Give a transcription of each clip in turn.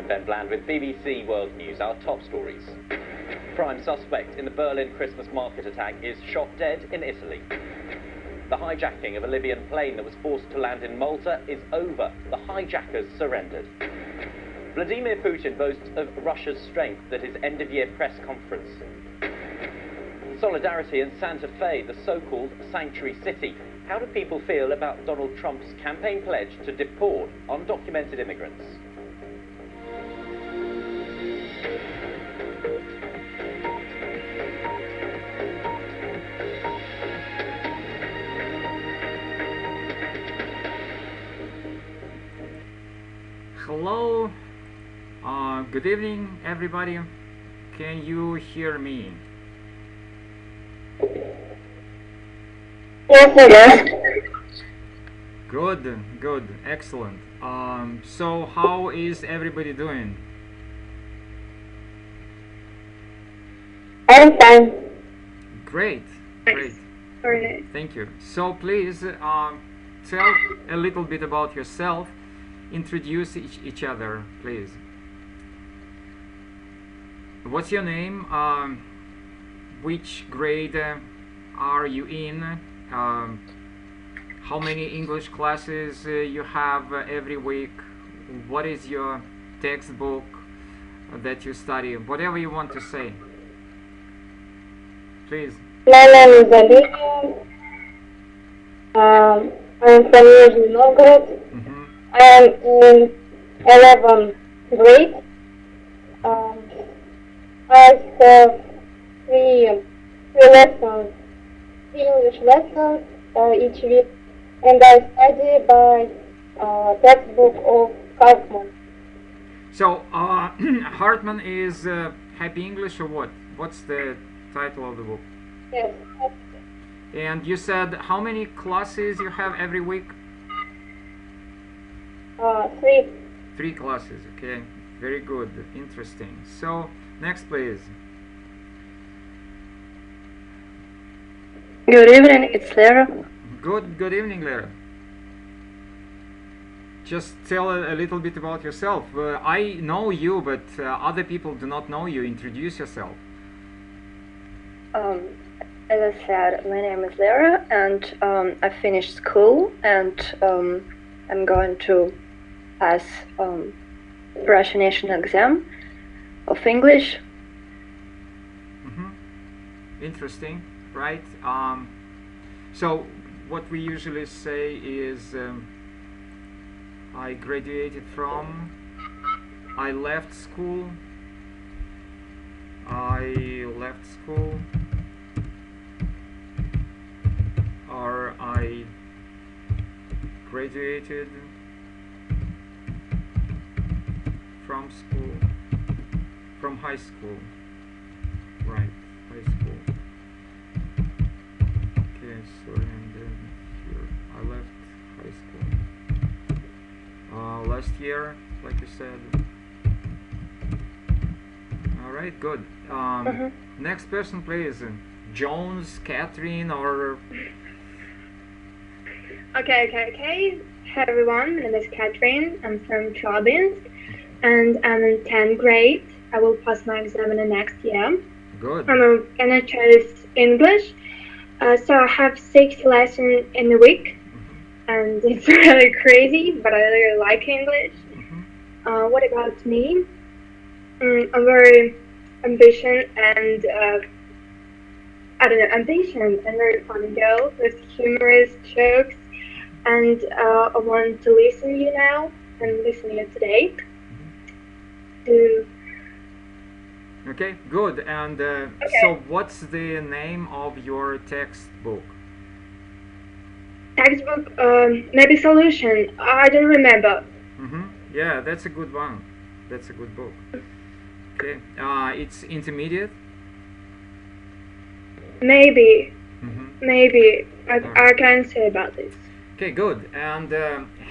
I'm Ben Bland with BBC World News, our top stories. Prime suspect in the Berlin Christmas market attack is shot dead in Italy. The hijacking of a Libyan plane that was forced to land in Malta is over. The hijackers surrendered. Vladimir Putin boasts of Russia's strength at his end-of-year press conference. Solidarity in Santa Fe, the so-called sanctuary city. How do people feel about Donald Trump's campaign pledge to deport undocumented immigrants? Hello, good evening everybody. Can you hear me? Yes. Good, excellent. So how is everybody doing? I'm fine. Great. Very nice. Thank you. So please tell a little bit about yourself. Introduce each other, please. What's your name? Which grade are you in? How many English classes you have every week? What is your textbook that you study? Whatever you want to say, please. My name is Vladimir. I'm from Nizhny Novgorod. I am in 11th grade. I have three lessons, 3 English lessons each week, and I study by textbook of Hartman. So, Hartman is Happy English or what? What's the title of the book? Yes. And you said how many classes you have every week? 3. 3 classes, okay. Very good, interesting. So, next please. Good evening, it's Lara. Good evening, Lara. Just tell a little bit about yourself. I know you, but other people do not know you. Introduce yourself. As I said, my name is Lara, and I finished school, and I'm going to pass Russian national exam of English. Interesting, right? So what we usually say is I graduated from, I left school, or I graduated from school, from high school, right, high school. Okay, sorry, and then here, I left high school last year, like you said. Alright, good. Next person, please. Jones, Catherine, or... Okay. Hi everyone, my name is Catherine. I'm from Chelyabinsk, and I'm in 10th grade. I will pass my exam in the next year. Good. I'm gonna choose English. So I have 6 lessons in a week, and it's really crazy, but I really like English. What about me? I'm very ambitious and ambitious and very funny girl with humorous jokes, and I want to listen to you now and listen to you today. Okay, good. And so what's the name of your textbook? Textbook, maybe solution. I don't remember. Yeah, that's a good one. That's a good book. Okay, it's intermediate? Maybe. I can't say about this. Okay, good. And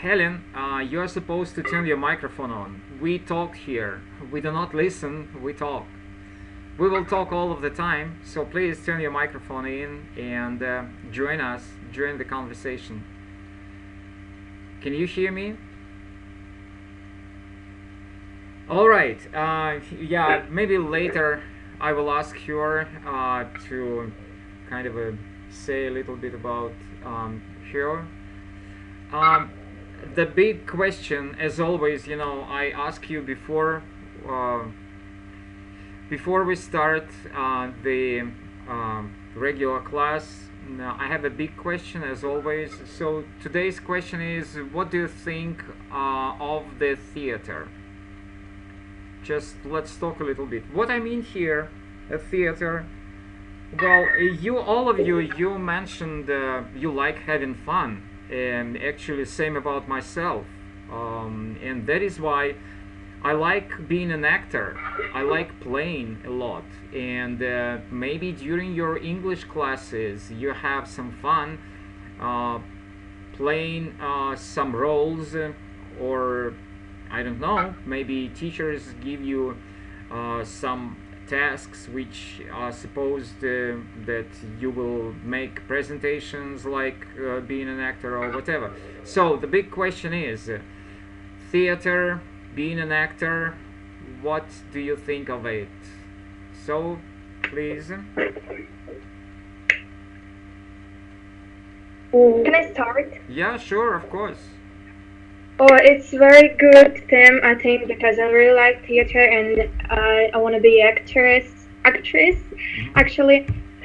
Helen, you are supposed to turn your microphone on. We talk here. We do not listen, we talk. We will talk all of the time, so please turn your microphone in and join us, join the conversation. Can you hear me? All right. Yeah, maybe later I will ask her to kind of say a little bit about her. Um, the big question, as always, I ask you uh, before we start the regular class. I have a big question, as always. So today's question is, what do you think of the theater? Just let's talk a little bit. What I mean here, a theater. Well, all of you, you mentioned you like having fun, and actually same about myself. And that is why I like being an actor. I like playing a lot, and maybe during your English classes you have some fun playing some roles, or I don't know, maybe teachers give you some tasks which are supposed that you will make presentations like being an actor or whatever. So the big question is, theater, being an actor, what do you think of it? So, please. Can I start? Yeah, sure, of course. Oh, it's very good theme, I think, because I really like theater and I want to be actress actually,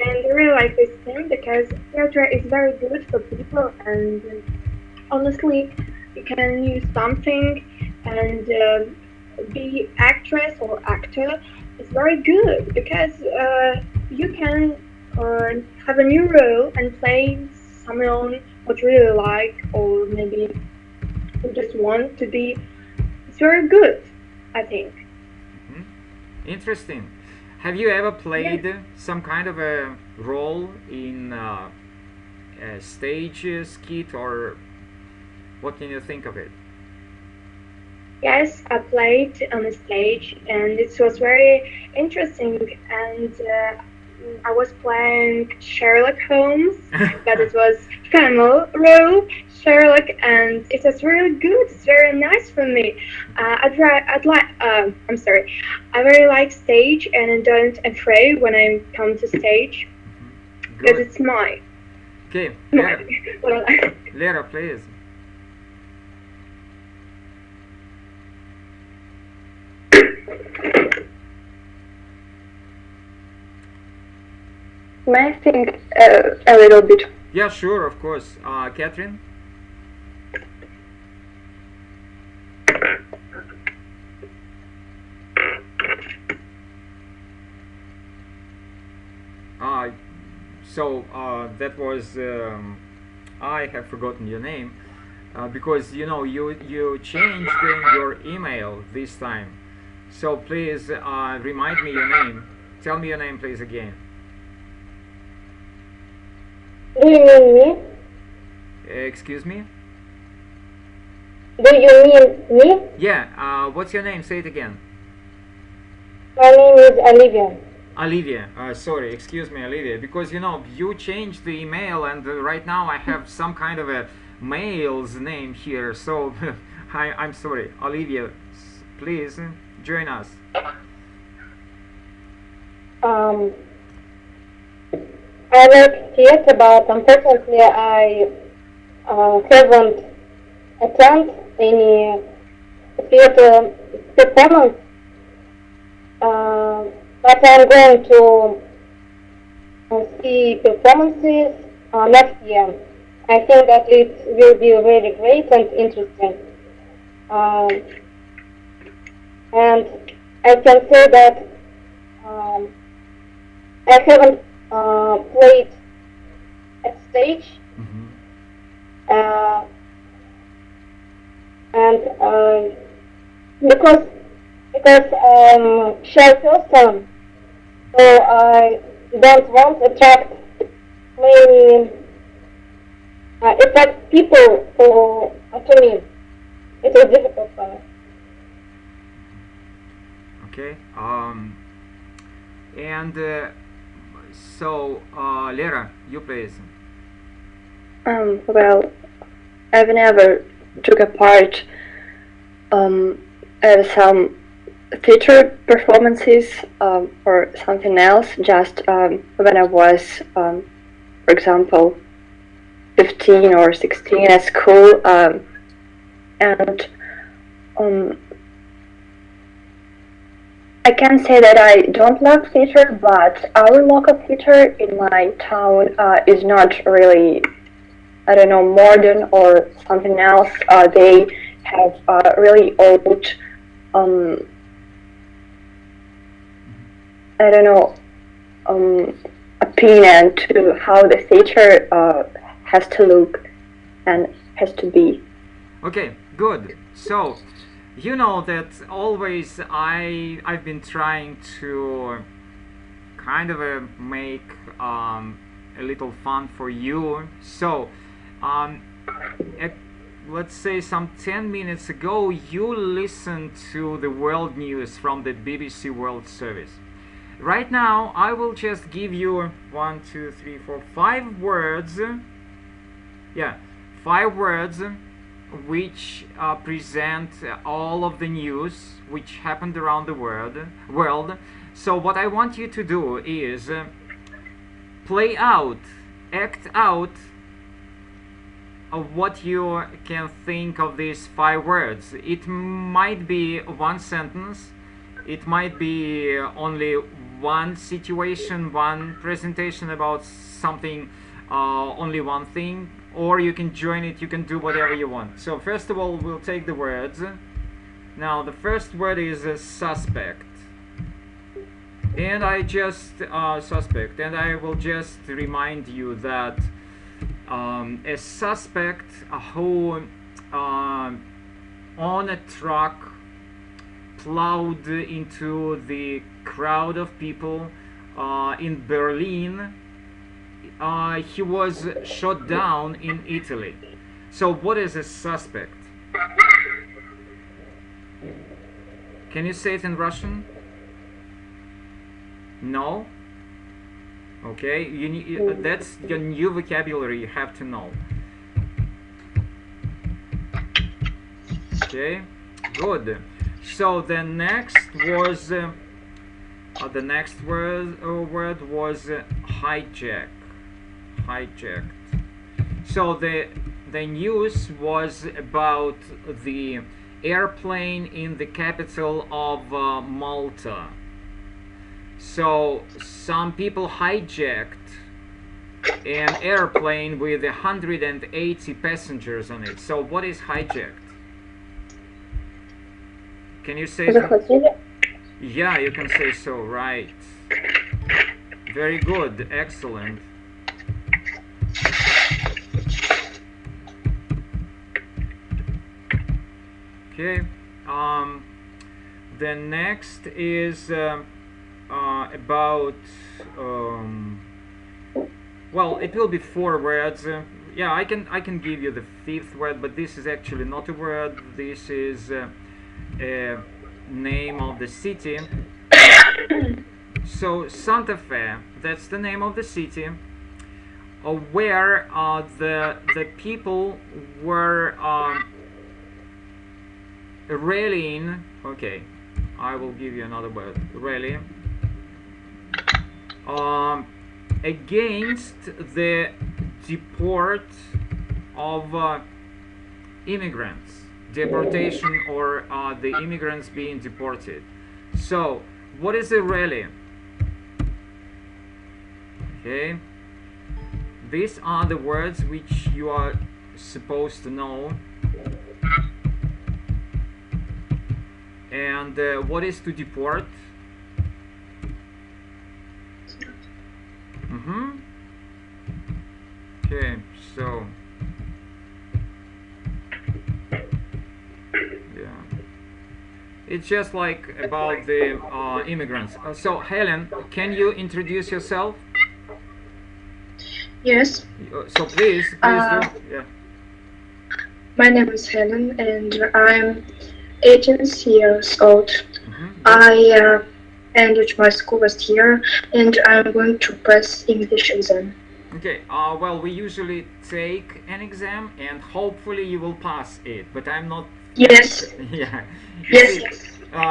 and I really like this theme because theater is very good for people, and honestly, you can use something and be actress or actor is very good because you can have a new role and play someone what you really like, or maybe you just want to be. It's very good, I think. Interesting. Have you ever played some kind of a role in a stage skit, or what can you think of it? Yes, I played on the stage and it was very interesting, and I was playing Sherlock Holmes, but it was female role, Sherlock, and it was really good. It's very nice for me. I'm sorry. I very like stage, and I don't afraid when I come to stage because it's mine. Okay, Lera, please. May I think a little bit? Yeah, sure, of course. Catherine? That was, I have forgotten your name, because you changed your email this time. So please remind me your name. Tell me your name, please, again. Do you mean me? Excuse me? Do you mean me? Yeah, what's your name? Say it again. My name is Olivia. Olivia, sorry, excuse me, Olivia, because you changed the email, and right now I have some kind of a male's name here, so I'm sorry. Olivia, please join us. I like theater, but unfortunately I haven't attended any theater performance. But I'm going to see performances next year. I think that it will be very great and interesting. And I can say that I haven't played at stage, and because I'm shy person, so I don't want to attract many attract people to me. It is difficult for me. Okay. So Lera, you please. Well, I've never took a part of some theater performances or something else. Just when I was, for example, 15 or 16 at school, and I can say that I don't love theater, but our local theater in my town is not really, I don't know, modern or something else. They have really old, I don't know, opinion to how the theater has to look and has to be. Okay, good. So, you know that always I've been trying to kind of make a little fun for you. So, let's say some 10 minutes ago, you listened to the world news from the BBC World Service. Right now, I will just give you 1, 2, 3, 4, 5 words. Yeah, 5 words which present all of the news which happened around the world. So what I want you to do is play out, act out what you can think of these 5 words. It might be one sentence, it might be only one situation, one presentation about something, only one thing, or you can join it, you can do whatever you want. So first of all, we'll take the words. Now the first word is suspect, and I will just remind you that a suspect who on a truck plowed into the crowd of people in Berlin, he was shot down in Italy. So what is a suspect? Can you say it in Russian? No? Okay, that's your new vocabulary you have to know. Okay, good. So the next was the next word was hijack. Hijacked. So the news was about the airplane in the capital of Malta. So some people hijacked an airplane with 180 passengers on it. So what is hijacked? Can you say Захватили? Yeah, you can say so, right. Very good, excellent. Okay, the next is about, well, it will be 4 words. Yeah, I can give you the 5th word, but this is actually not a word. This is a name of the city. So Santa Fe, that's the name of the city, where the people were rallying. Okay, I will give you another word. Rally against the deport of immigrants, deportation, or the immigrants being deported. So what is a rally? Okay, these are the words which you are supposed to know. And what is to deport? Okay, so yeah, it's just like about the immigrants. So Helen, can you introduce yourself? Yes. So please do. Yeah. My name is Helen, and I'm 18 years old. I ended my school last year, and I'm going to pass English exam. Okay, well, we usually take an exam, and hopefully you will pass it, but I'm not... Yes. Yeah. Yes.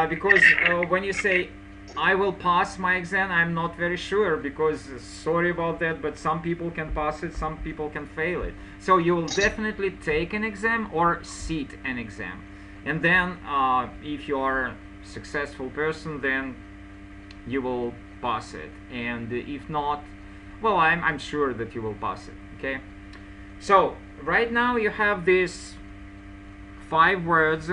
because when you say I will pass my exam, I'm not very sure, because sorry about that, but some people can pass it, some people can fail it. So you will definitely take an exam or sit an exam, and then if you are a successful person, then you will pass it, and if not, well, I'm sure that you will pass it. Okay, so right now you have these 5 words.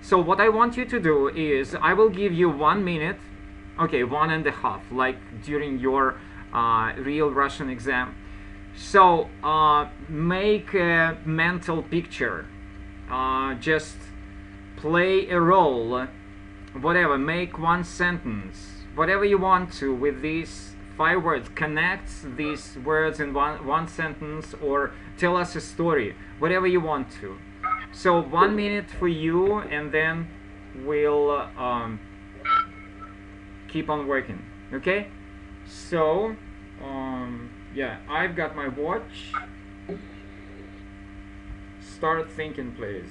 So what I want you to do is I will give you 1 minute, okay, 1.5, like during your real Russian exam. So make a mental picture, just play a role, whatever, make 1 sentence, whatever you want to with these 5 words. Connect these words in one sentence, or tell us a story, whatever you want to. So 1 minute for you, and then we'll keep on working. Okay? So yeah, I've got my watch. Start thinking, please.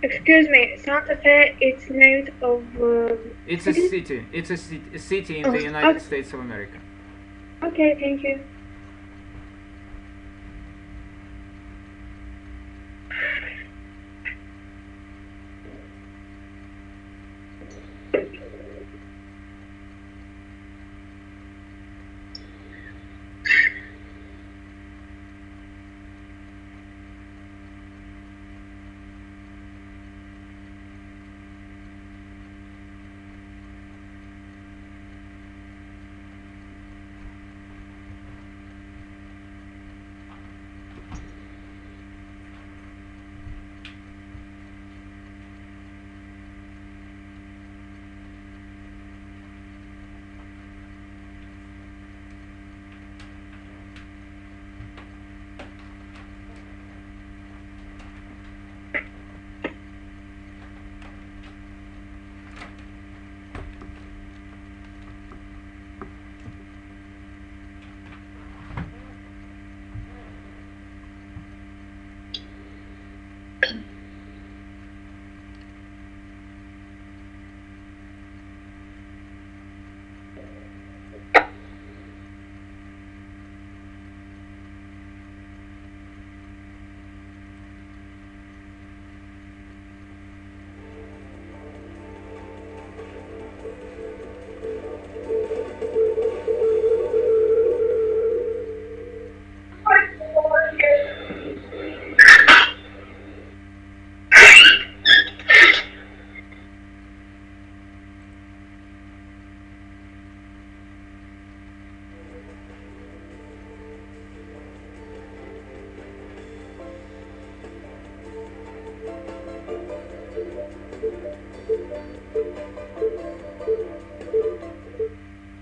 Excuse me, Santa Fe, it's named of... It's a city. It's a city in the United States of America. Okay, thank you.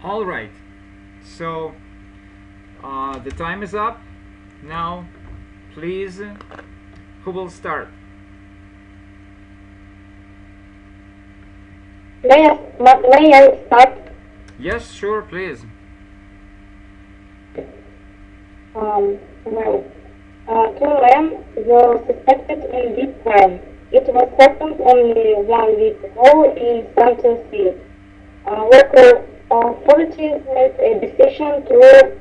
All right, so the time is up. Now, please, who will start? May I start? Yes, sure, please. Well, two men were suspected in this crime. It was happened only 1 week ago in Santa Fe. Local authorities made a decision to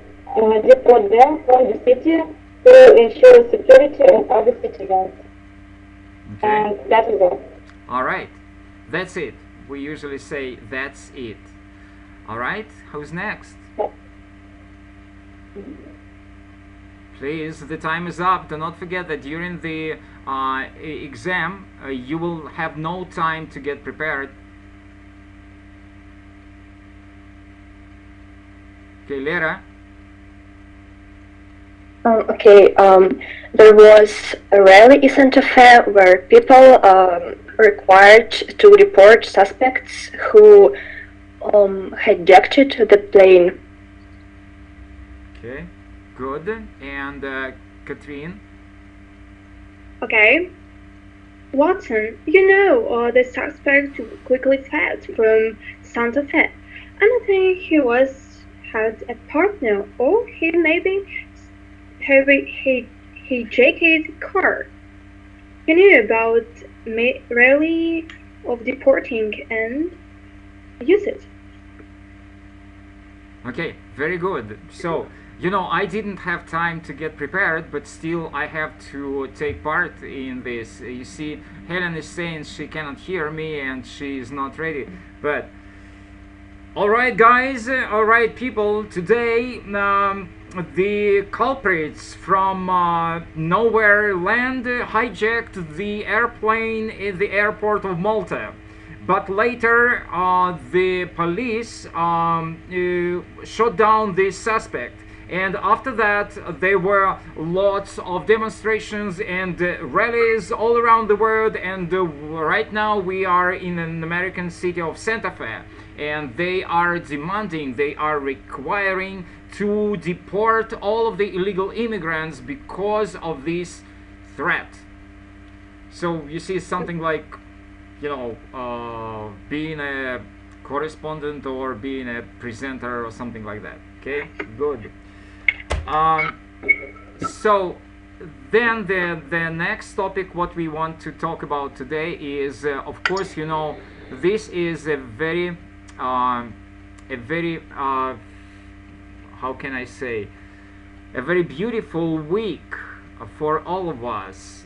deport them from the city to ensure security of other citizens. Okay. And that is all. All right, that's it. We usually say that's it. All right, who's next? Please, the time is up. Do not forget that during the exam, you will have no time to get prepared. Okay, Lera. Okay, there was a rally in Santa Fe where people required to report suspects who hijacked the plane. Okay, good. And Katrine? Okay. Watson, you know, the suspect quickly fled from Santa Fe. And I think had a partner, or he hijacked the car. You knew about really of deporting and use it. Okay, very good. So, you know, I didn't have time to get prepared, but still I have to take part in this. You see, Helen is saying she cannot hear me and she is not ready. But, alright guys, alright people, today the culprits from nowhere land hijacked the airplane in the airport of Malta. But later, the police shot down this suspect. And after that, there were lots of demonstrations and rallies all around the world. And right now, we are in an American city of Santa Fe. And they are demanding, they are requiring to deport all of the illegal immigrants because of this threat. So you see something like, you know, being a correspondent or being a presenter or something like that. Okay, good. So then the next topic what we want to talk about today is, of course, you know, this is a very how can I say, a very beautiful week for all of us.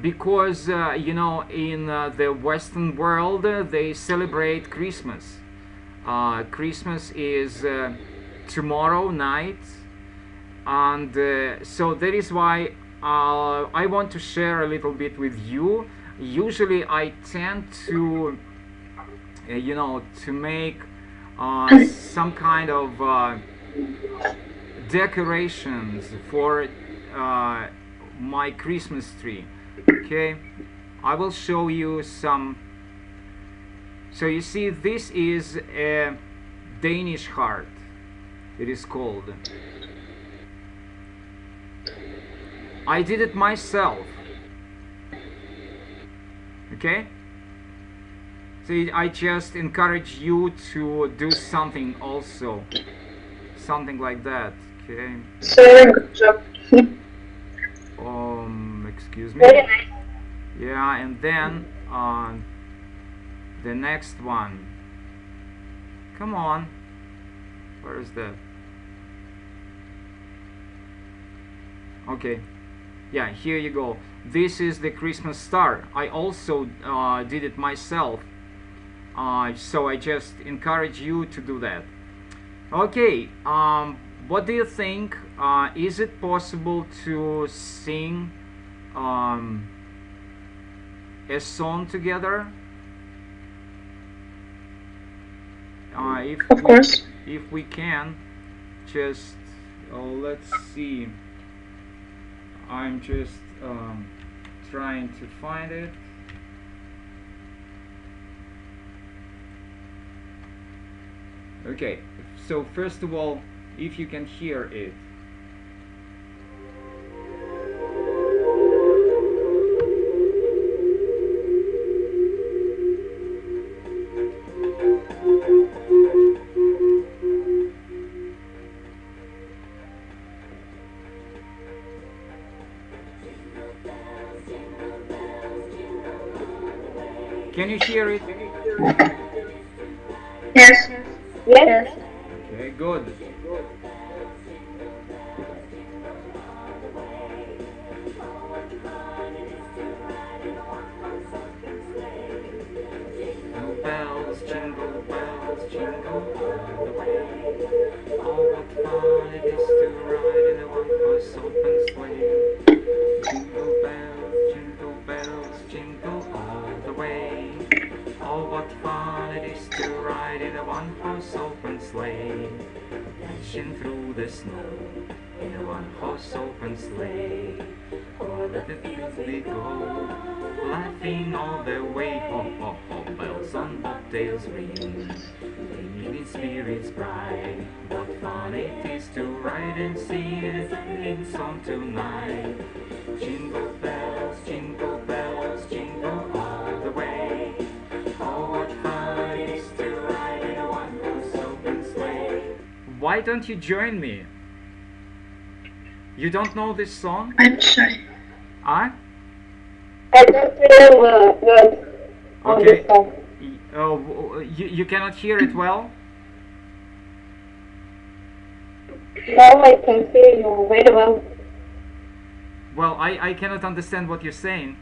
Because you know, in the Western world they celebrate Christmas. Christmas is tomorrow night, and so that is why I want to share a little bit with you. Usually I tend to you know, to make some kind of decorations for my Christmas tree. Okay, I will show you some. So you see, this is a Danish heart, it is called. I did it myself. Okay, so I just encourage you to do something also, something like that. Okay, So good job. Excuse me. Very nice. Yeah, and then the next one. Come on. Where is that? Okay. Yeah, here you go. This is the Christmas star. I also did it myself. So I just encourage you to do that. Okay. What do you think? Is it possible to sing a song together? Of course. If we can, just let's see. I'm just trying to find it. Okay, so first of all, if you can hear it. Can you hear it? Yes. Yes. Okay, good. Jingle bells, jingle all the way. Oh, what fun it is to ride in a one-horse open sleigh. Jingle bells, jingle all the way. Oh, what fun it is to ride in a one-horse open sleigh. Dashing through the snow in a one-horse open sleigh. Oh, let the fields go, laughing all the way. Ho, ho, ho, bells on bobtails ring, ringing in spirits bright. What fun it is to ride and sing a singing song tonight. Jingle bells, jingle all the way. Oh, what fun it is to ride in a one-horse open sleigh. Why don't you join me? You don't know this song? I'm shy. Huh? I don't remember words on Okay. this song. You cannot hear it well? Now I can hear you very well. Well, I cannot understand what you're saying.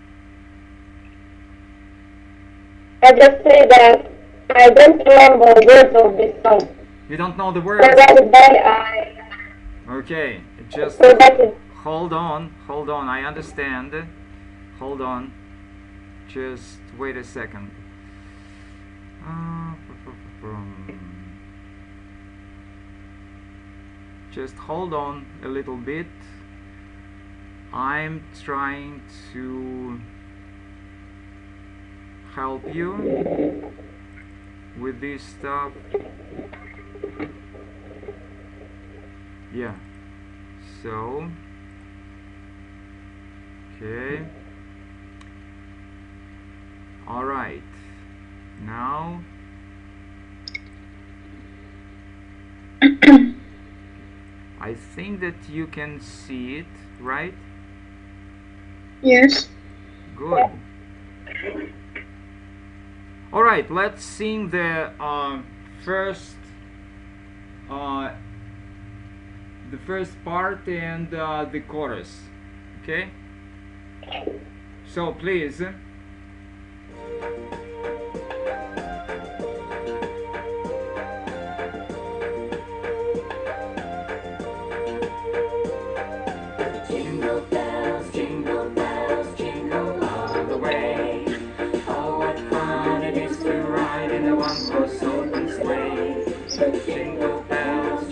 I just say that I don't remember words of this song. You don't know the So words? that is why Okay, just so that is hold on, I understand. Hold on, just wait a second. Just hold on a little bit. I'm trying to help you with this stuff. Yeah, so okay, all right, now I think that you can see it, right? Yes. Good. All right, let's sing the first part and the chorus. Okay. So please. Jingle bells, jingle all the way. Oh, what fun it is to ride in a one-horse open sleigh. Jingle bells,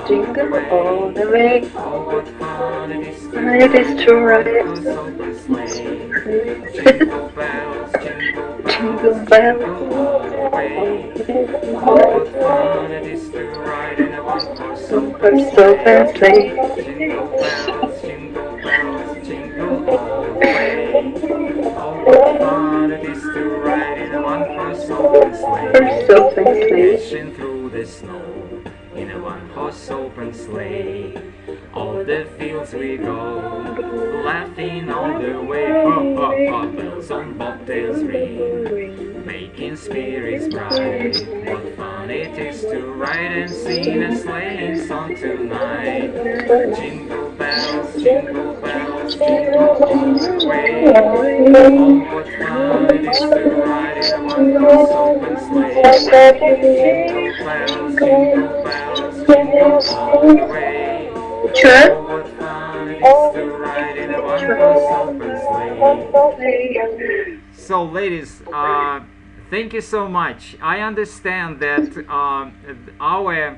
jingle all the way. oh, what fun it is to It is to ride ride in a one-horse open sleigh. Jingle bells, jingle bells. all the way. Oh, what fun it is to ride in a one-horse open Open sleigh. Jingle bells, jingle all the way. Oh, what fun it is to ride in a one-horse open sleigh. Open sleigh. Dashing through the snow in a one-horse open sleigh. All the fields we go, laughing all the way. Hop, hop, hop, bells on bobtails ring, making spirits bright. What fun it is to ride and sing a sleighing song tonight. Jingle bells, jingle all the way. Oh, what fun it is to ride in a one-horse open sleigh. Jingle bells, all the way. Sure. Oh, what fun it is to ride in a one-horse open sleigh. So, ladies, thank you so much. I understand that our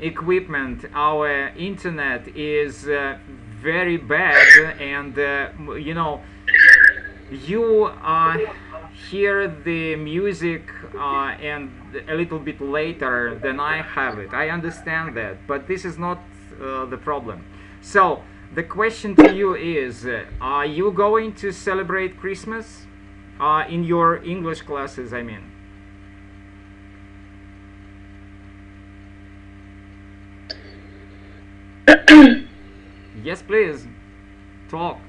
equipment, our internet is very bad, and you know, you hear the music and a little bit later than I have it. I understand that, but this is not the problem. So the question to you is, are you going to celebrate Christmas in your English classes, I mean? Yes, please. Talk.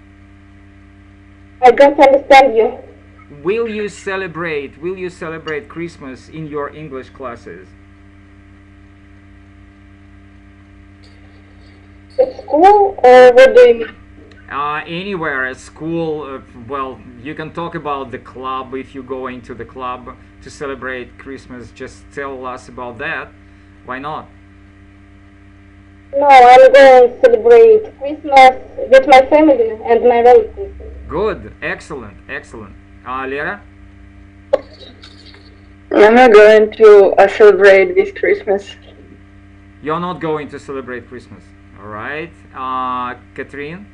I don't understand you. Will you celebrate Christmas in your English classes? At school or what do you mean? Anywhere at school. Well, you can talk about the club if you go into the club to celebrate Christmas. Just tell us about that. Why not? No, I'm going to celebrate Christmas with my family and my relatives. Good. Excellent. Lera? I'm not going to celebrate this Christmas. You're not going to celebrate Christmas. All right. Catherine?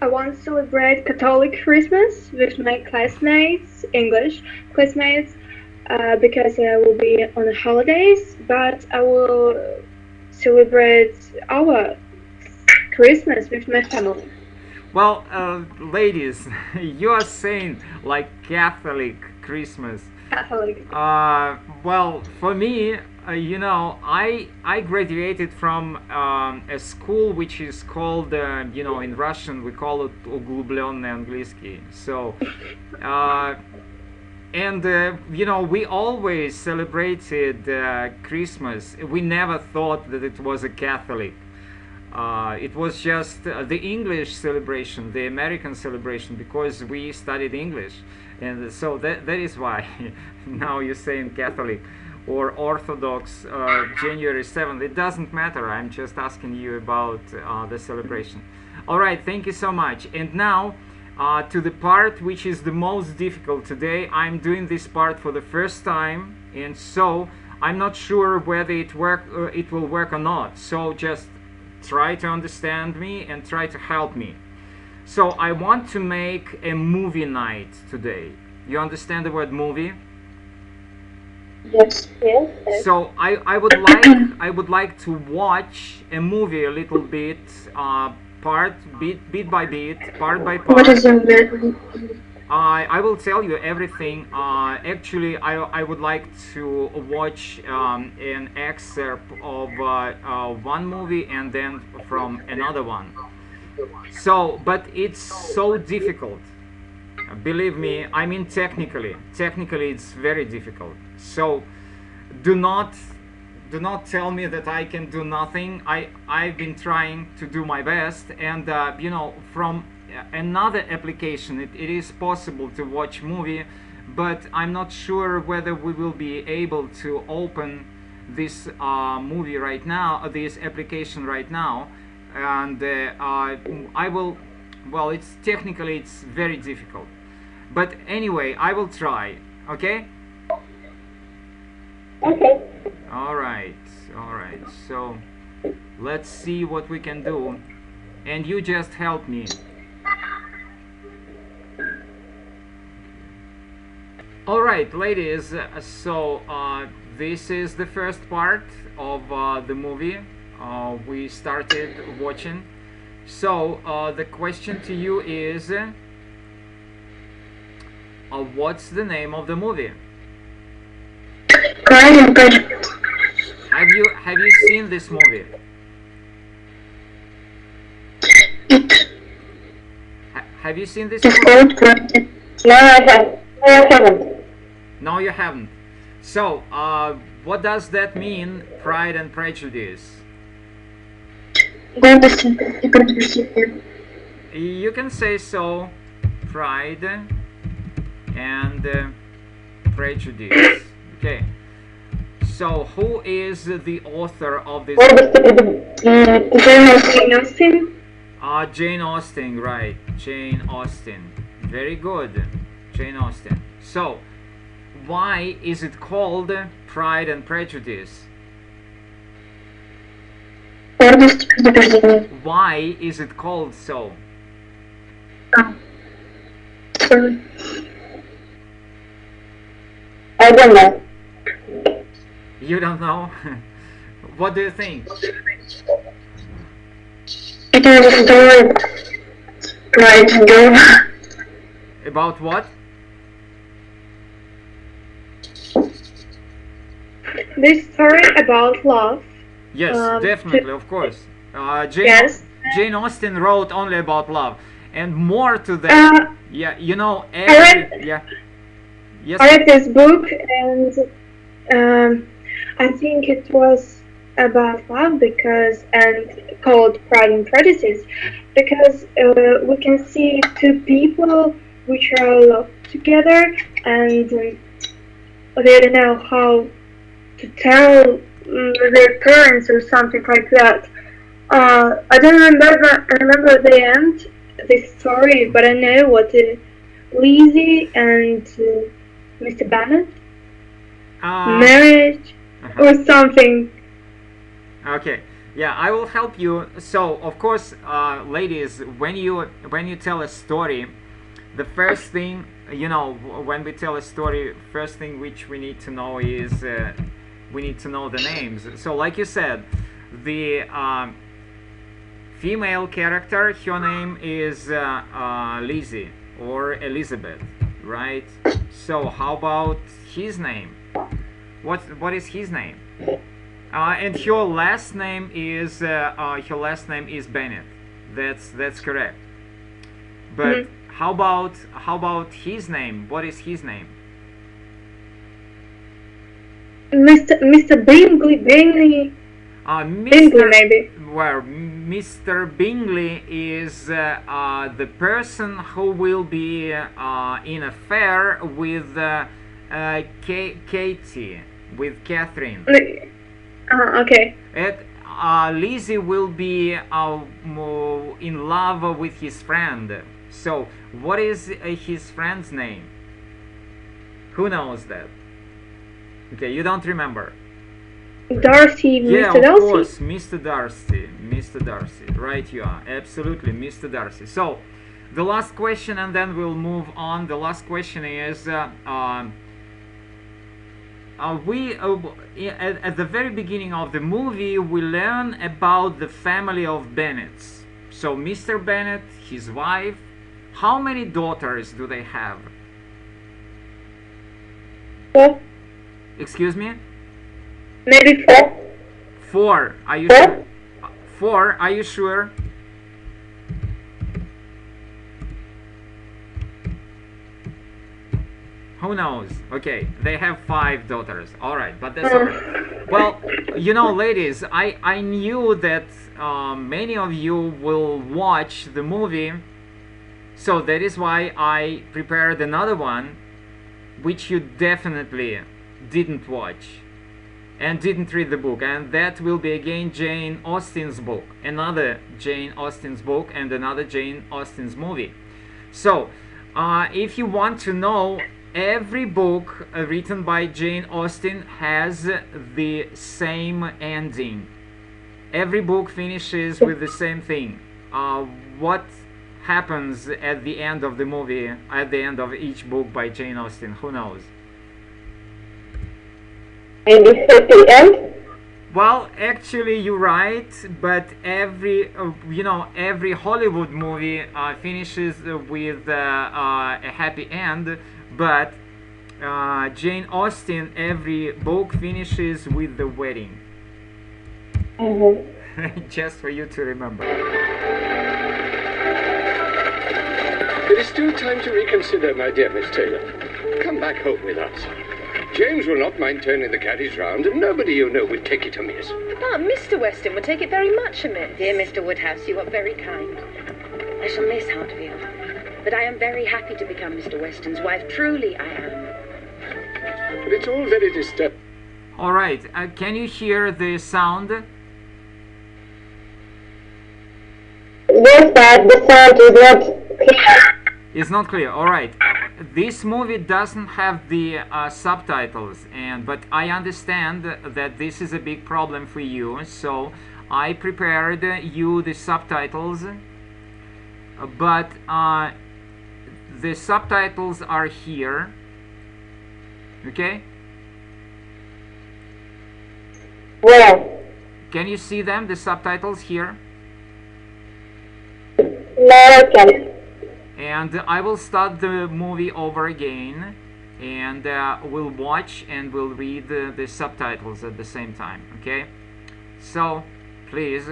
I want to celebrate Catholic Christmas with my classmates, English classmates, because I will be on the holidays, but I will celebrate our Christmas with my family. Well, ladies, you are saying like Catholic Christmas. Catholic. Well, for me, you know, I graduated from a school which is called, you know, in Russian we call it углубленный английский. So, and you know, we always celebrated Christmas. We never thought that it was a Catholic. It was just the English celebration, the American celebration, because we studied English, and so that is why. Now you're saying Catholic or Orthodox, January 7th. It doesn't matter. I'm just asking you about the celebration. All right, thank you so much. And now to the part which is the most difficult today. I'm doing this part for the first time, and so I'm not sure whether it will work or not. So just try to understand me and try to help me. So I want to make a movie night today. You understand the word movie? Yes, yes, yes. So I would like to watch a movie a little bit, bit by bit, part by part. What is a movie? I will tell you everything. Actually, I would like to watch an excerpt of one movie and then from another one. So, but it's so difficult. Believe me, I mean technically it's very difficult. So, do not tell me that I can do nothing. I've been trying to do my best, and you know, from another application it is possible to watch movie, but I'm not sure whether we will be able to open this movie right now, this application right now, and I will, well, it's technically it's very difficult, but anyway, I will try. Okay? Okay. All right, so let's see what we can do, and you just help me. All right, ladies, so this is the first part of the movie we started watching. So the question to you is, what's the name of the movie? Pride and Prejudice. Have you seen this movie? Have you seen this It's movie? called Pride. No, I haven't. No, you haven't. So, what does that mean, Pride and Prejudice? Года, и предпочтение. You can say so, Pride and Prejudice. Okay. So, who is the author of this? Jane Austen. Jane Austen, right. Jane Austen. Very good. Jane Austen. So, why is it called Pride and Prejudice? Гордость и предубеждение. Why is it called so? Sorry. I don't know. You don't know? What do you think? It was a story. Pride and Joy. About what? This story about love. Yes, definitely, of course. Yes. Jane Austen wrote only about love, and more to that. Yeah, you know, yeah. Yes. I read this book, and I think it was about love and called Pride and Prejudice, because we can see two people which are loved together, and they don't know how to tell their parents or something like that. I don't remember the end, this story, but I know what Lizzie and Mr. Bennet marriage or something. Okay, yeah, I will help you. So, of course, ladies, when you tell a story, the first thing, you know, when we tell a story, first thing which we need to know is we need to know the names. So, like you said, the female character, her name is Lizzie or Elizabeth, right? So how about his name? What is his name? And her last name is Bennett. That's correct. But how about his name? What is his name? Mr. Bingley. Bingley maybe. Well, Mr. Bingley is the person who will be in affair with Katie, with Catherine. Okay. And Lizzie will be in love with his friend. So, what is his friend's name? Who knows that? Okay, you don't remember. Darcy, yeah, Mr. Darcy. Of course, Mr. Darcy. Mr. Darcy. Right, you are. Absolutely, Mr. Darcy. So, the last question, and then we'll move on. The last question is, at the very beginning of the movie, we learn about the family of Bennets. So, Mr. Bennet, his wife, how many daughters do they have? Four. Excuse me? Maybe 4. 4. Are you sure? 4. Are you sure? Who knows? Okay, they have 5 daughters. Alright, but that's alright. Well, you know, ladies, I knew that many of you will watch the movie, so that is why I prepared another one, which you definitely didn't watch and didn't read the book, and that will be again Jane Austen's book, another Jane Austen's book, and another Jane Austen's movie. So, if you want to know, every book written by Jane Austen has the same ending. Every book finishes with the same thing. What happens at the end of the movie, at the end of each book by Jane Austen? Who knows? Maybe happy end? Well, actually, you're right, but every every Hollywood movie finishes with a happy end, but Jane Austen, every book finishes with the wedding. Just for you to remember. It is still time to reconsider, my dear Miss Taylor. Come back home with us. James will not mind turning the carriage round, and nobody you know would take it amiss. Papa, Mr. Weston would take it very much amiss. Dear Mr. Woodhouse, you are very kind. I shall miss Hartfield, but I am very happy to become Mr. Weston's wife. Truly, I am. But it's all very disturbing. All right, can you hear the sound? Yes, but the sound is not clear. It's not clear. All right. This movie doesn't have the subtitles, but I understand that this is a big problem for you, so I prepared you the subtitles, but the subtitles are here. Okay? Where? Can you see them, the subtitles here? No, I can't. And I will start the movie over again, and we'll watch and we'll read the subtitles at the same time, okay? So, please.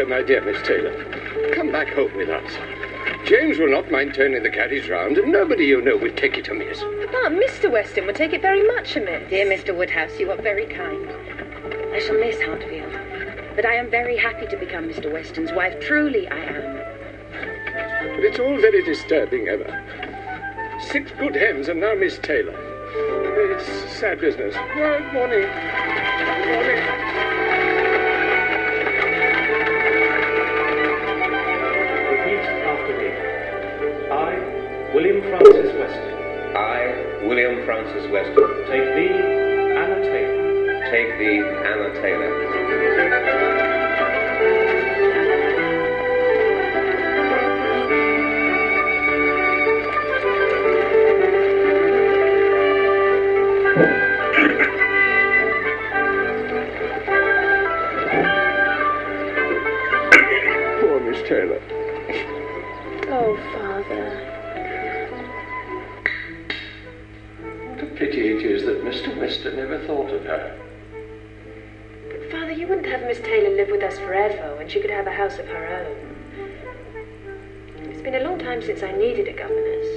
My dear Miss Taylor, come back home with us. James will not mind turning the carriage round, and nobody you know would take it amiss. Papa, Mr. Weston would take it very much amiss. Dear Mr. Woodhouse, you are very kind. I shall miss Hartfield, but I am very happy to become Mr. Weston's wife. Truly, I am. But it's all very disturbing, Emma. 6 good hens and now Miss Taylor. It's sad business. Well, morning. Morning. Repeat after me. I, William Francis Weston. I, William Francis Weston. Take thee, Anna Taylor. Take thee, Anna Taylor. Poor Miss Taylor. Oh, Father. What a pity it is that Mr. Weston never thought of her. But, Father, you wouldn't have Miss Taylor live with us forever when she could have a house of her own. It's been a long time since I needed a governess.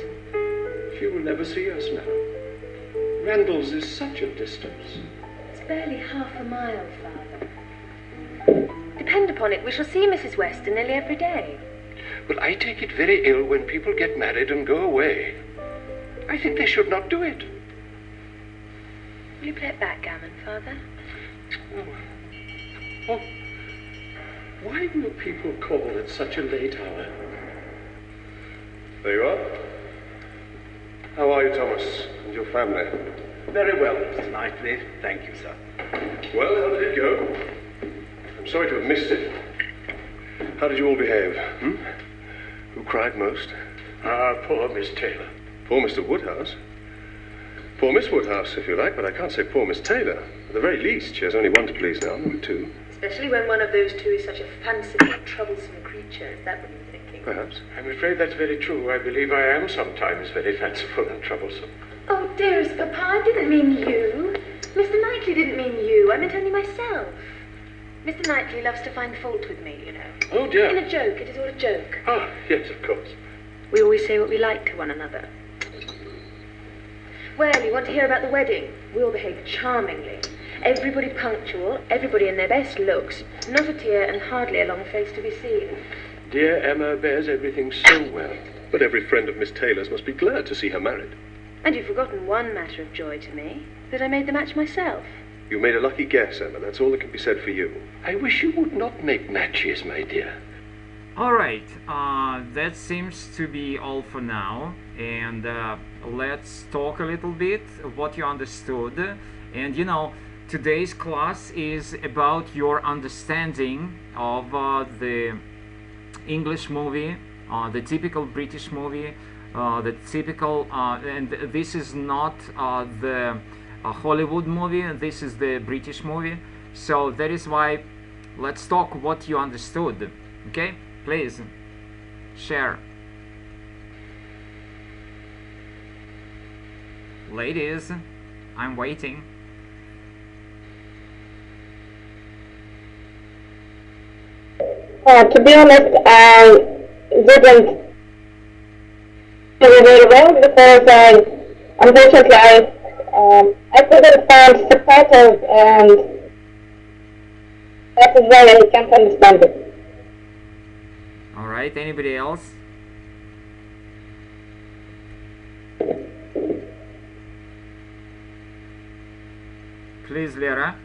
She will never see us now. Randalls is such a distance. It's barely half a mile, Father. Depend upon it, we shall see Mrs. Weston nearly every day. Well, I take it very ill when people get married and go away. I think they should not do it. Will you play at backgammon, Father? Oh, why will people call at such a late hour? There you are. How are you, Thomas, and your family? Very well, Mr. Knightley. Thank you, sir. Well, how did it go? I'm sorry to have missed it. How did you all behave? Who cried most? Ah, poor Miss Taylor. Poor Mr. Woodhouse. Poor Miss Woodhouse, if you like, but I can't say poor Miss Taylor. At the very least, she has only one to please now, number 2. Especially when one of those two is such a fanciful, troublesome creature. Is that what you're thinking? Perhaps. I'm afraid that's very true. I believe I am sometimes very fanciful and troublesome. Oh, dearest Papa, I didn't mean you. Mr. Knightley didn't mean you. I meant only myself. Mr. Knightley loves to find fault with me, you know. Oh, dear. In a joke. It is all a joke. Ah, yes, of course. We always say what we like to one another. Well, you want to hear about the wedding? We all behaved charmingly. Everybody punctual, everybody in their best looks, not a tear and hardly a long face to be seen. Dear Emma bears everything so well. But every friend of Miss Taylor's must be glad to see her married. And you've forgotten one matter of joy to me, that I made the match myself. You made a lucky guess, Emma. That's all that can be said for you. I wish you would not make matches, my dear. Alright, that seems to be all for now, and let's talk a little bit of what you understood. And you know, today's class is about your understanding of the English movie, the typical British movie, the typical, and this is not the Hollywood movie, this is the British movie, so that is why let's talk what you understood. Okay, please share. Ladies, I'm waiting. To be honest, I didn't do very well because unfortunately I couldn't find subtitles, and that is why I can't understand it. Alright, anybody else? Please, Lera.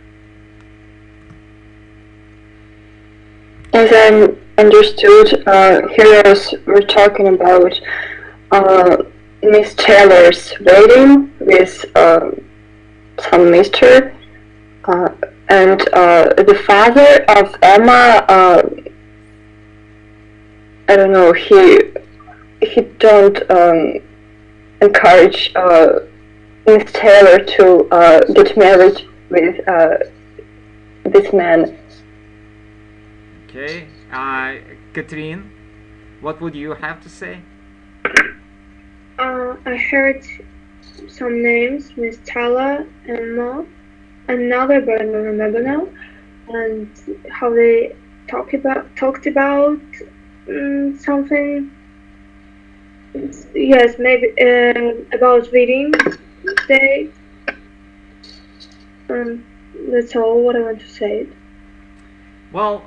As I understood, heroes were talking about Miss Taylor's wedding with some mister, and the father of Emma, I don't know, he don't encourage Miss Taylor to get married with this man. Okay, Katrine, what would you have to say? I heard some names, Miss Taylor, Emma, another, but I don't remember now, and how they talked about something. Yes, maybe about reading day. That's all what I want to say. Well,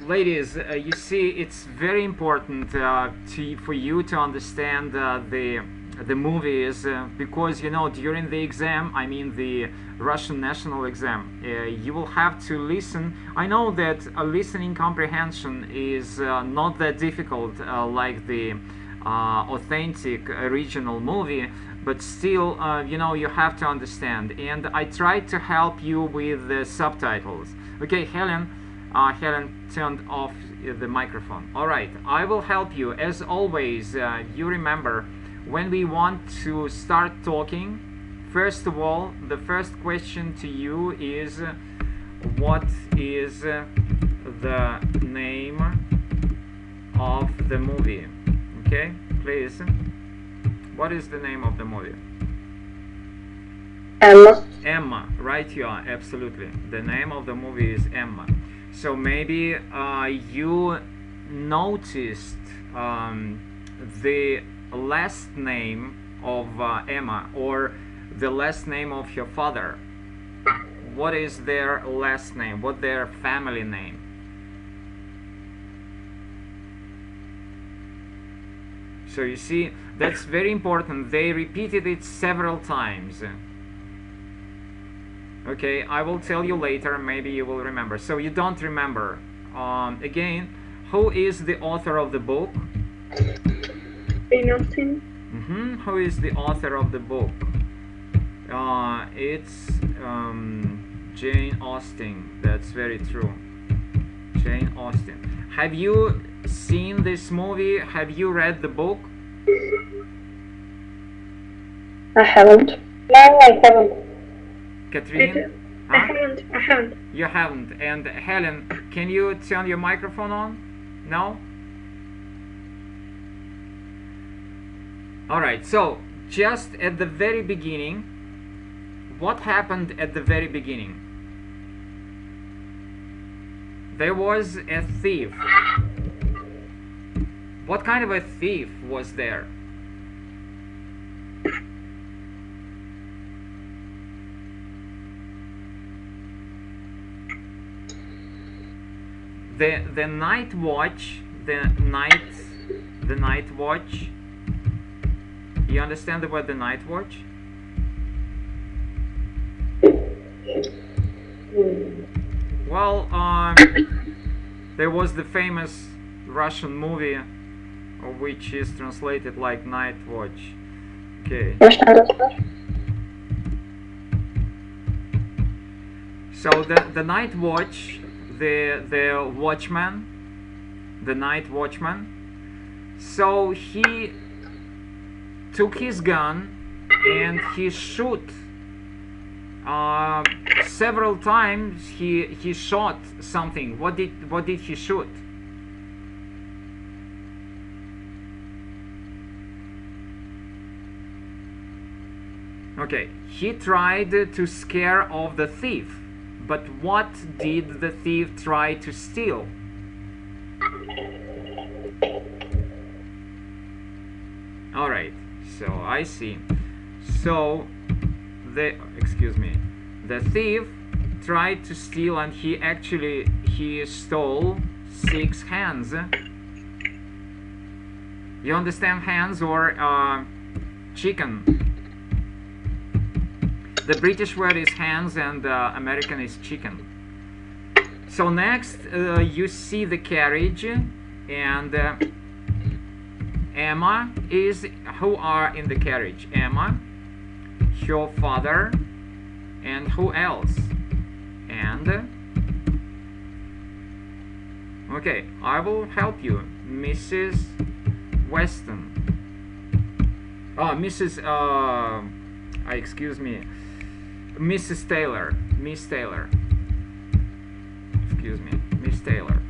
ladies, you see, it's very important for you to understand the the movies, because you know, during the exam, I mean the Russian national exam, you will have to listen. I know that listening comprehension is not that difficult like the authentic original movie, but still, you know, you have to understand. And I tried to help you with the subtitles. Okay, Helen turned off the microphone. All right, I will help you as always. You remember, when we want to start talking, first of all, the first question to you is, what is the name of the movie? Okay, please. What is the name of the movie? Emma. Emma, right, you are, absolutely. The name of the movie is Emma. So maybe you noticed the last name of Emma, or the last name of your father. What is their last name? What their family name? So you see, that's very important. They repeated it several times. Okay, I will tell you later, maybe you will remember. So you don't remember. Again, who is the author of the book? Jane Austen. Who is the author of the book? It's Jane Austen. That's very true. Jane Austen. Have you seen this movie? Have you read the book? I haven't. No, I haven't. Catherine? I haven't. You haven't. And Helen, can you turn your microphone on? No? Alright, so just at the very beginning, what happened at the very beginning? There was a thief. What kind of a thief was there? The night watch, the night watch. You understand the word the night watch? Well, there was the famous Russian movie, which is translated like Night Watch. Okay. So the night watch, the watchman, the night watchman. So he took his gun and he shoot. Several times he shot something. What did he shoot? Okay, he tried to scare off the thief, but what did the thief try to steal? All right, so I see. So the thief tried to steal, and he stole 6 hens. You understand hens or chicken? The British word is hens and American is chicken. So next you see the carriage, and Emma is, who are in the carriage? Emma, your father, and who else? And okay, I will help you. Mrs. Weston. Excuse me. Mrs. Taylor. Miss Taylor. Excuse me. Miss Taylor.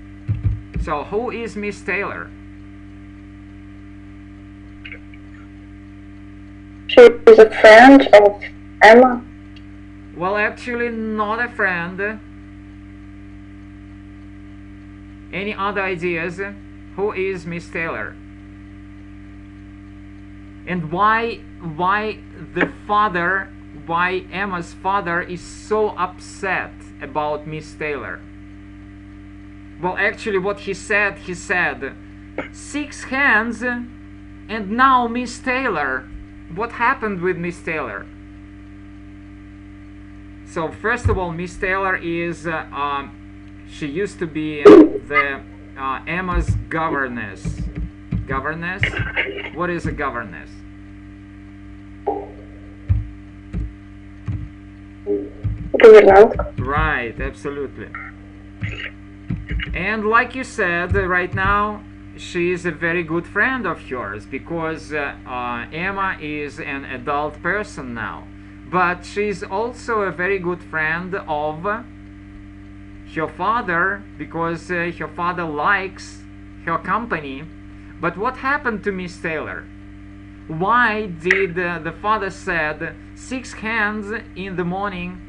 So who is Miss Taylor? She is a friend of Emma. Well, actually not a friend. Any other ideas? Who is Miss Taylor? And why Emma's father is so upset about Miss Taylor? Well, actually what he said, 6 hands and now Miss Taylor. what happened with Miss Taylor? So first of all, Miss Taylor is she used to be the Emma's governess. Governess? What is a governess? Right, absolutely. And like you said, right now she is a very good friend of yours because Emma is an adult person now. But she's also a very good friend of her father because her father likes her company. But what happened to Miss Taylor? Why did the father said 6 hands in the morning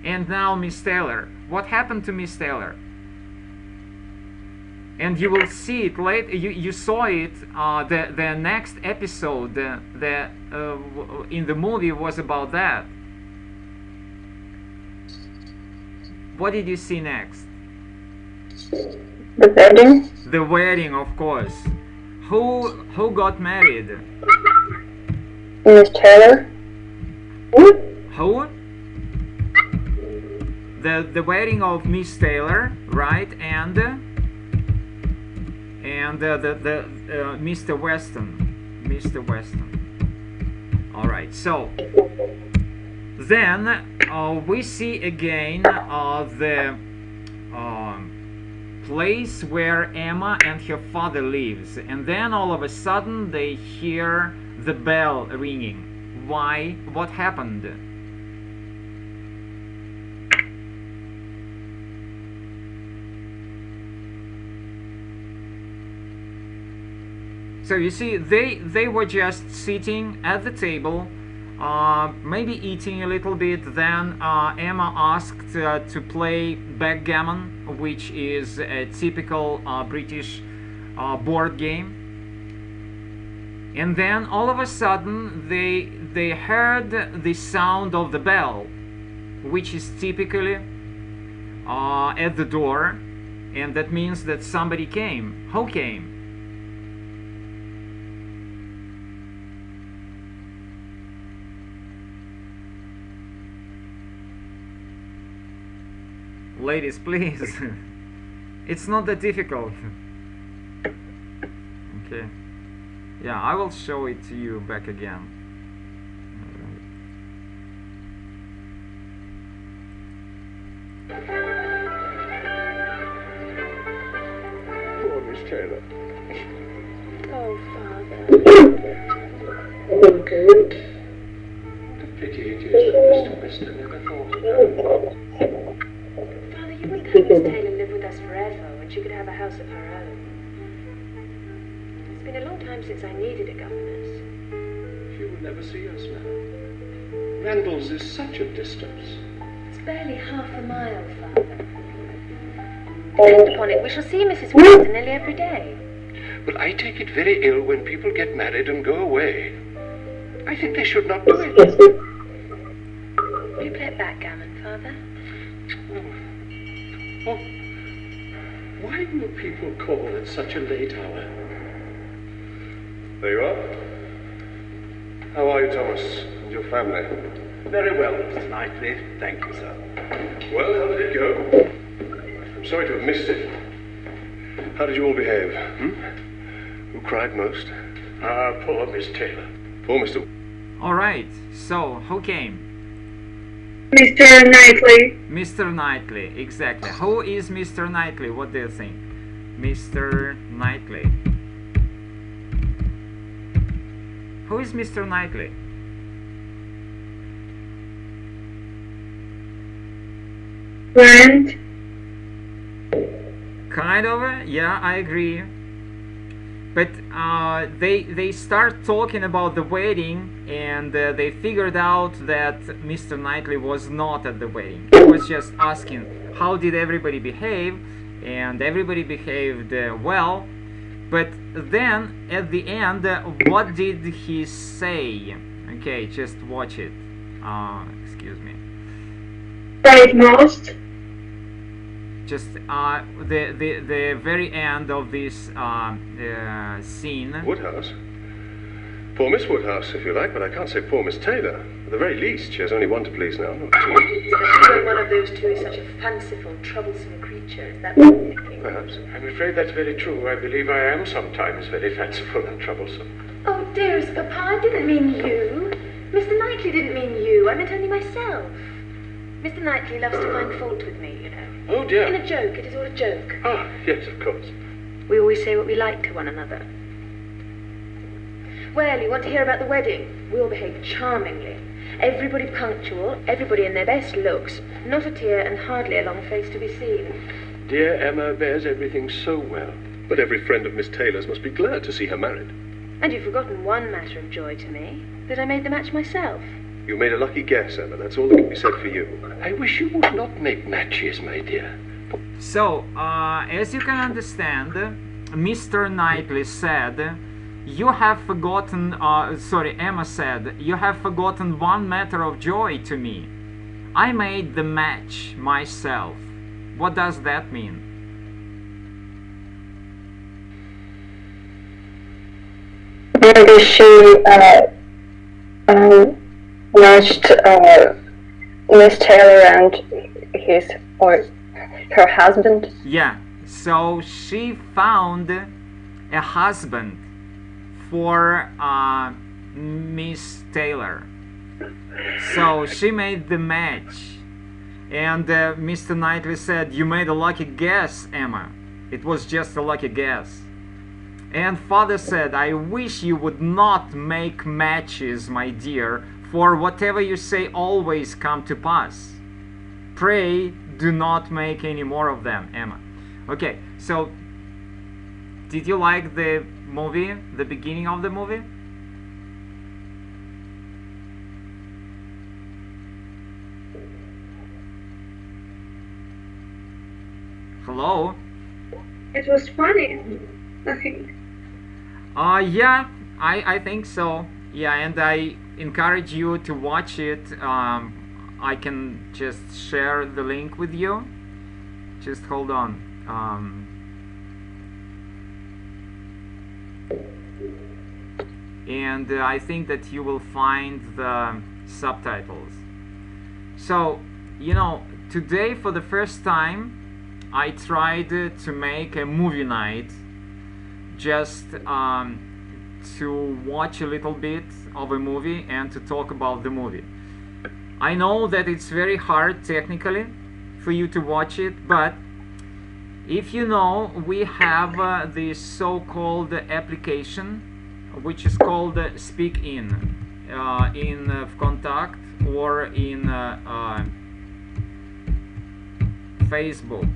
and now Miss Taylor? What happened to Miss Taylor? And you will see it later. You saw it. The next episode in the movie was about that. What did you see next? The wedding. The wedding, of course. Who got married? Miss Taylor. Who? The wedding of Miss Taylor, right? And Mr. Weston. Mr. Weston. All right. So then we see again the place where Emma and her father lives, and then all of a sudden they hear the bell ringing. Why? What happened? So you see, they were just sitting at the table, maybe eating a little bit. Then Emma asked to play backgammon, which is a typical British board game. And then all of a sudden they heard the sound of the bell, which is typically at the door, and that means that somebody came. Who came? Ladies, please. It's not that difficult. Okay. Yeah, I will show it to you back again. Poor Miss Taylor. Oh, Father. What a pity it is that Mr. Weston never thought of her. Father, you wouldn't have Miss Taylor live with us forever when she could have a house of her own. It's been a long time since I needed a governess. She will never see us now. Randall's is such a distance. It's barely half a mile, Father. Depend upon it, we shall see Mrs. Weston nearly every day. But I take it very ill when people get married and go away. I think they should not do it. Will you play at backgammon, Father? Oh, why will people call at such a late hour? There you are. How are you, Thomas, and your family? Very well, Mr. Knightley. Thank you, sir. Well, how did it go? I'm sorry to have missed it. How did you all behave? Who cried most? Poor Miss Taylor. Poor Mr. All right. So who came? Mr. Knightley. Mr. Knightley, exactly. Who is Mr. Knightley? What do you think? Mr. Knightley. Who is Mr. Knightley? Friend. Kind of, yeah, I agree. But they start talking about the wedding, and they figured out that Mr. Knightley was not at the wedding. He was just asking how did everybody behave, and everybody behaved well. But then at the end, what did he say? Okay, just watch it. Excuse me. Cried most. Just the very end of this scene. Woodhouse? Poor Miss Woodhouse, if you like, but I can't say poor Miss Taylor. At the very least, she has only one to please now, not two. But one of those two is such a fanciful, troublesome creature. Is that what you're thinking? Perhaps. I'm afraid that's very true. I believe I am sometimes very fanciful and troublesome. Oh, dearest Papa, I didn't mean you. Mr. Knightley didn't mean you. I meant only myself. Mr. Knightley loves to find fault with me, you know. Oh, dear. In a joke. It is all a joke. Ah, yes, of course. We always say what we like to one another. Well, you want to hear about the wedding? We all behaved charmingly. Everybody punctual, everybody in their best looks, not a tear and hardly a long face to be seen. Dear Emma bears everything so well. But every friend of Miss Taylor's must be glad to see her married. And you've forgotten one matter of joy to me, that I made the match myself. You made a lucky guess, Emma. That's all that can be said for you. I wish you would not make matches, my dear. So, as you can understand, Mr. Knightley said, you have forgotten, Emma said, you have forgotten one matter of joy to me. I made the match myself. What does that mean? Maybe she matched Miss Taylor and his or her husband. Yeah, so she found a husband for Miss Taylor. So she made the match. And Mr. Knightley said, you made a lucky guess, Emma. It was just a lucky guess. And father said, I wish you would not make matches, my dear, for whatever you say always come to pass. Pray do not make any more of them, Emma. Okay, so did you like the movie, the beginning of the movie? Hello? It was funny, I think. Yeah, I think so. Yeah, and I encourage you to watch it. I can just share the link with you. Just hold on. And I think that you will find the subtitles. So, you know, today for the first time I tried to make a movie night, just to watch a little bit of a movie and to talk about the movie. I know that it's very hard technically for you to watch it, but if you know, we have this so-called application which is called Speak In Contact or in Facebook.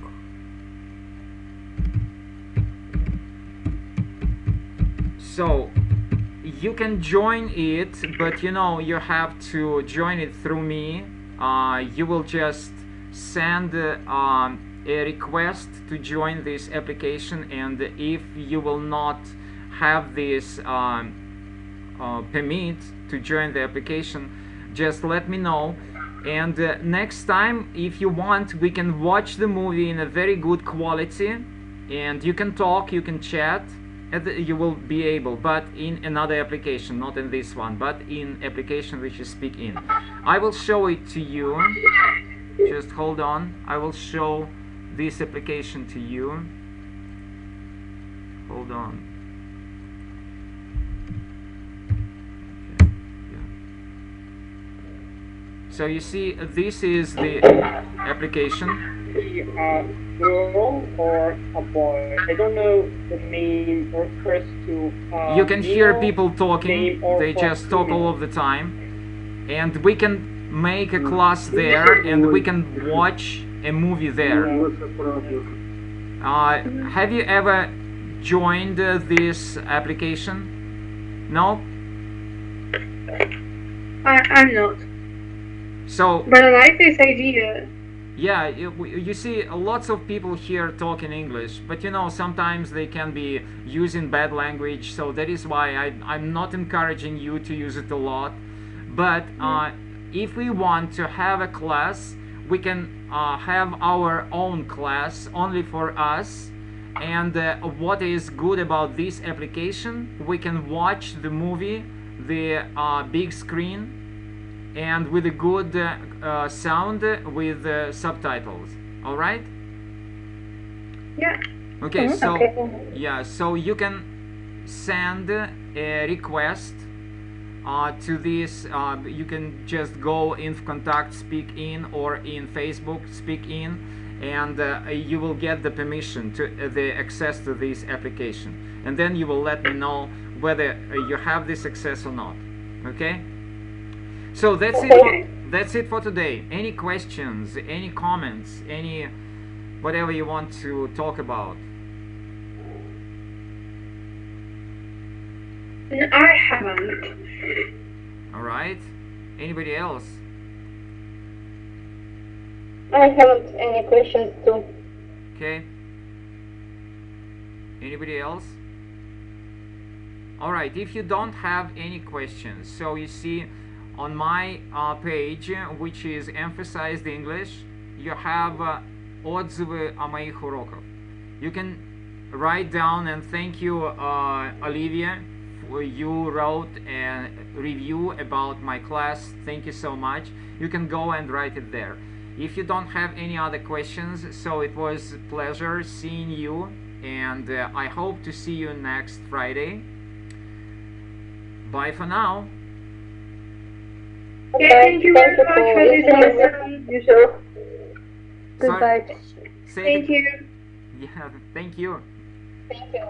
So you can join it, but you know, you have to join it through me. You will just send a request to join this application, and if you will not have this permit to join the application, just let me know. And next time, if you want, we can watch the movie in a very good quality, and you can talk, you can chat, and you will be able, but in another application, not in this one, but in application which is Speak In. I will show it to you. Just hold on. I will show this application to you. Hold on. Okay. Yeah. So you see, this is the application. Girl or a boy. I don't know the name refers to. You can hear people talking. They just talk all of the time, and we can make a class there, and we can watch a movie there. Have you ever joined this application? No? I'm not. So. But I like this idea. Yeah, you see lots of people here talking English, but you know, sometimes they can be using bad language, so that is why I'm not encouraging you to use it a lot. But if we want to have a class, we can have our own class only for us. And what is good about this application, we can watch the movie the big screen and with a good sound with subtitles. All right? Yeah. Okay, so Okay. yeah, so you can send a request to this. You can just go in contact speak in or in Facebook speak in, and you will get the permission to the access to this application, and then you will let me know whether you have this access or not. Okay? So that's it for today. Any questions, any comments, any whatever you want to talk about? No, I haven't. All right. Anybody else? I haven't any questions too. Okay. Anybody else? All right. If you don't have any questions, so you see on my page, which is Emphasized English, you have отзывы о моих уроках. You can write down, and thank you, Olivia. You wrote a review about my class. Thank you so much. You can go and write it there. If you don't have any other questions, so it was a pleasure seeing you, and I hope to see you next Friday. Bye for now. Yeah, thank you very much for this lesson. You sure? Goodbye. Thank you. Yeah, thank you. Thank you.